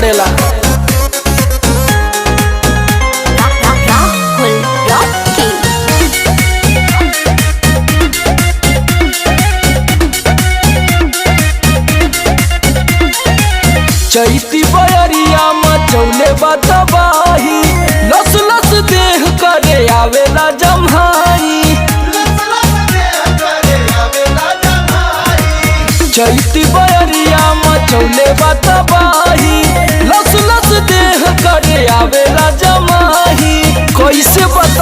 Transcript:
पड़ेला। चैती बयरिया मचौले बतबाही, लस लस देह करे आवेला जम्हाई। चैती बयरिया मचौले बतबाही, लस लस देह करे आवेला जम्हाई। कैसे बता